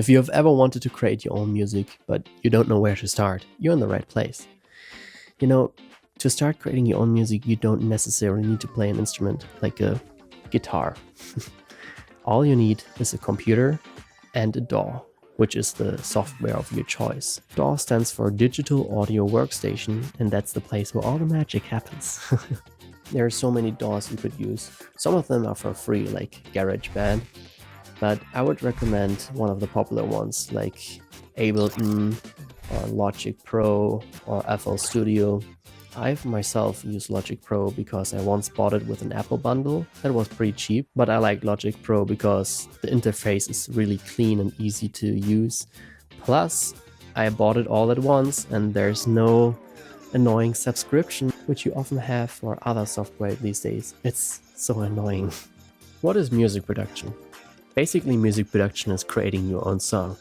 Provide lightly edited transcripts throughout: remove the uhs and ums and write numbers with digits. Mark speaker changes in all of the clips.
Speaker 1: If you have ever wanted to create your own music, but you don't know where to start, you're in the right place. You know, to start creating your own music, you don't necessarily need to play an instrument like a guitar. All you need is a computer and a DAW, which is the software of your choice. DAW stands for Digital Audio Workstation, and that's the place where all the magic happens. There are so many DAWs you could use. Some of them are for free, like GarageBand, but I would recommend one of the popular ones like Ableton or Logic Pro or FL Studio. I've myself used Logic Pro because I once bought it with an Apple bundle that was pretty cheap, but I like Logic Pro because the interface is really clean and easy to use. Plus, I bought it all at once and there's no annoying subscription, which you often have for other software these days. It's so annoying. What is music production? Basically, music production is creating your own song.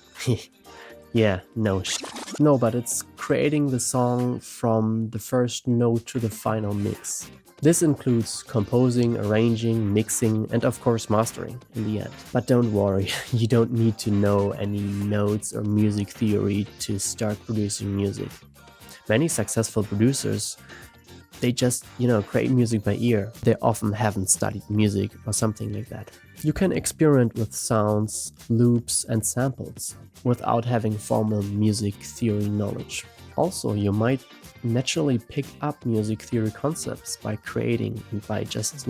Speaker 1: Yeah, no, but it's creating the song from the first note to the final mix. This includes composing, arranging, mixing, and of course mastering in the end. But don't worry, you don't need to know any notes or music theory to start producing music. Many successful producers, they just, create music by ear. They often haven't studied music or something like that. You can experiment with sounds, loops, and samples without having formal music theory knowledge. Also, you might naturally pick up music theory concepts by creating and by just,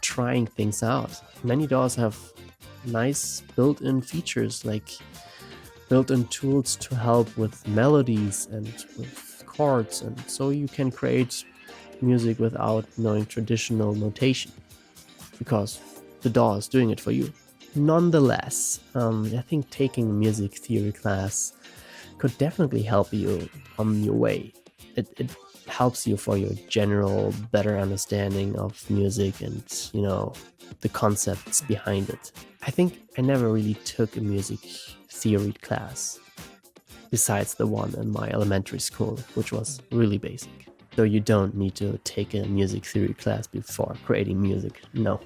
Speaker 1: trying things out. Many DAWs have nice built-in features like built-in tools to help with melodies and with chords, and so you can create music without knowing traditional notation because the DAW is doing it for you. Nonetheless, I think taking a music theory class could definitely help you on your way. It helps you for your general better understanding of music and, the concepts behind it. I think I never really took a music theory class besides the one in my elementary school, which was really basic. So you don't need to take a music theory class before creating music, no.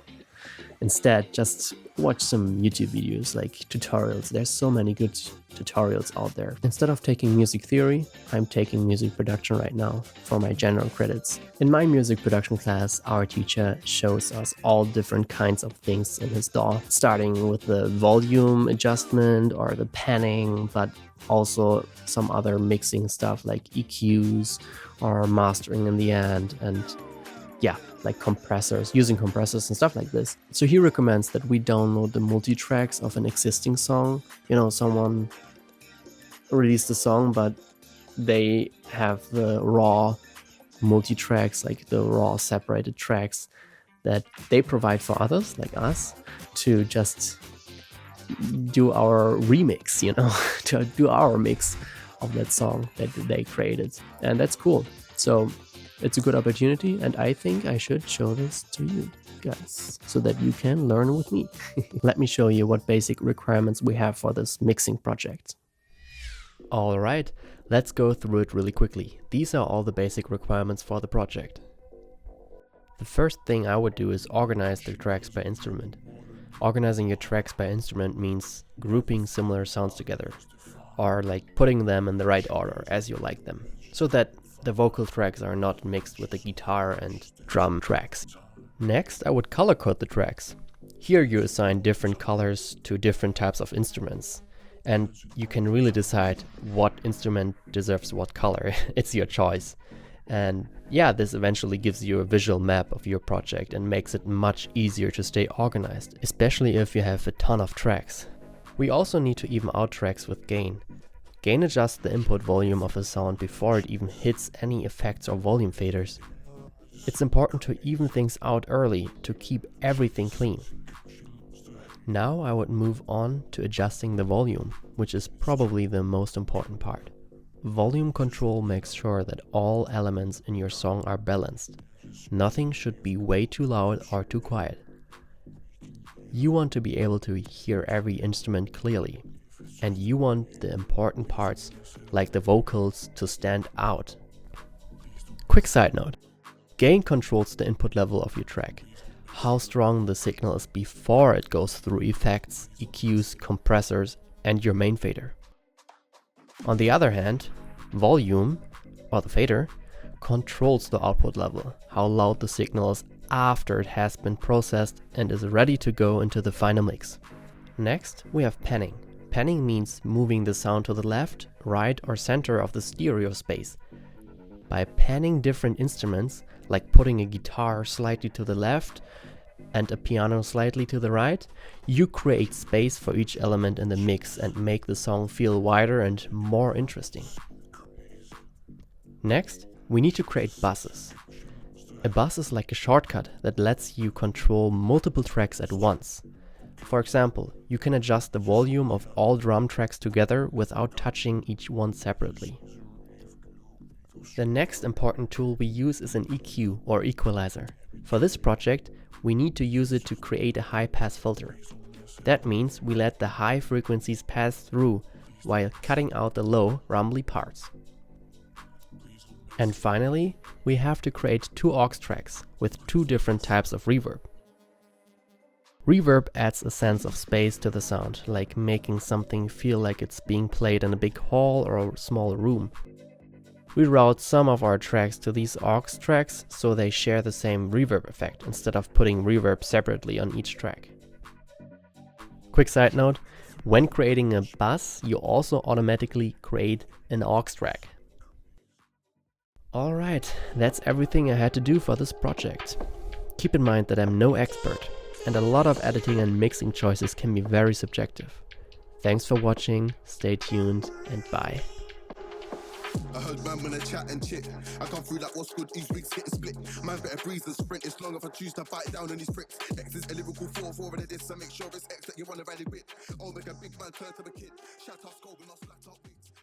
Speaker 1: Instead, just watch some YouTube videos like tutorials. There's so many good tutorials out there. Instead of taking music theory, I'm taking music production right now for my general credits. In my music production class, our teacher shows us all different kinds of things in his DAW, starting with the volume adjustment or the panning, but also some other mixing stuff like EQs or mastering in the end, and like compressors, using compressors and stuff like this. So he recommends that we download the multi-tracks of an existing song. Someone released a song, but they have the raw multi-tracks, like the raw separated tracks that they provide for others, like us, to just do our remix, to do our mix of that song that they created. And that's cool. So it's a good opportunity, and I think I should show this to you guys so that you can learn with me. Let me show you what basic requirements we have for this mixing project. Alright, let's go through it really quickly. These are all the basic requirements for the project. The first thing I would do is organize the tracks by instrument. Organizing your tracks by instrument means grouping similar sounds together, or like putting them in the right order as you like them, so that the vocal tracks are not mixed with the guitar and drum tracks. Next, I would color code the tracks. Here you assign different colors to different types of instruments, and you can really decide what instrument deserves what color. It's your choice. And this eventually gives you a visual map of your project and makes it much easier to stay organized, especially if you have a ton of tracks. We also need to even out tracks with gain. Gain adjusts the input volume of a sound before it even hits any effects or volume faders. It's important to even things out early to keep everything clean. Now I would move on to adjusting the volume, which is probably the most important part. Volume control makes sure that all elements in your song are balanced. Nothing should be way too loud or too quiet. You want to be able to hear every instrument clearly. And you want the important parts, like the vocals, to stand out. Quick side note. Gain controls the input level of your track. How strong the signal is before it goes through effects, EQs, compressors, and your main fader. On the other hand, volume, or the fader, controls the output level, how loud the signal is after it has been processed and is ready to go into the final mix. Next, we have panning. Panning means moving the sound to the left, right, or center of the stereo space. By panning different instruments, like putting a guitar slightly to the left and a piano slightly to the right, you create space for each element in the mix and make the song feel wider and more interesting. Next, we need to create buses. A bus is like a shortcut that lets you control multiple tracks at once. For example, you can adjust the volume of all drum tracks together without touching each one separately. The next important tool we use is an EQ or equalizer. For this project, we need to use it to create a high-pass filter. That means we let the high frequencies pass through while cutting out the low, rumbly parts. And finally, we have to create two aux tracks with two different types of reverb. Reverb adds a sense of space to the sound, like making something feel like it's being played in a big hall or a small room. We route some of our tracks to these aux tracks so they share the same reverb effect instead of putting reverb separately on each track. Quick side note, when creating a bus, you also automatically create an aux track. Alright, that's everything I had to do for this project. Keep in mind that I'm no expert, and a lot of editing and mixing choices can be very subjective. Thanks for watching, stay tuned, and bye.
Speaker 2: I heard man when I chat and chit. I come through like what's good, these wigs getting split. Man better breeze than sprint, it's long if I choose to fight down on these pricks. X is a lyrical 4-4 and this, so make sure it's X that you wanna rally with. Oh, make a big man turn to a kid. Shout out scope and I'll flat out beats.